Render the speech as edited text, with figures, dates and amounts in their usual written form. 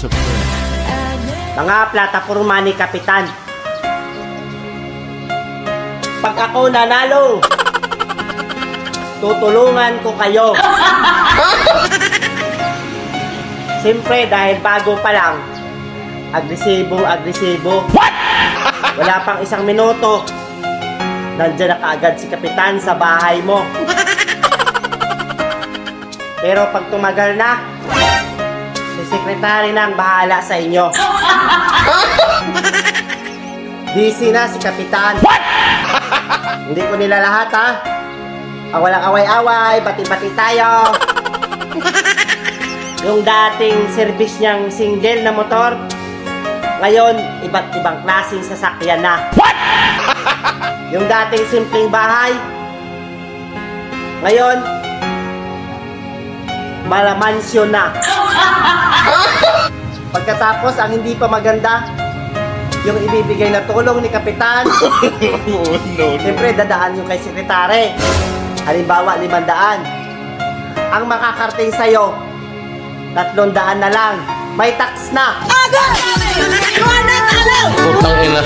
to print. Mga plataporma ni Kapitan. Pag ako nanalo, tutulungan ko kayo. Siyempre, dahil bago pa lang, agresibo. What? Wala pang isang minuto, nandiyan na kaagad si Kapitan sa bahay mo. Pero pag tumagal na, si Secretary na ang bahala sa inyo. Busy na si Kapitan. What? Hindi ko nila lahat, ha? Ang walang away-away, bati-bati tayo. Yung dating service niyang single na motor, ngayon, iba't ibang klaseng sasakyan na. What? Yung dating simpleng bahay, ngayon, malamansyon na. Pagkatapos, ang hindi pa maganda, yung ibibigay na tulong ni Kapitan, siyempre dadaan yung kay Sekretary. Halimbawa, 500. Ang makakarating sa'yo, 300 na lang. May tax na. Putang ina.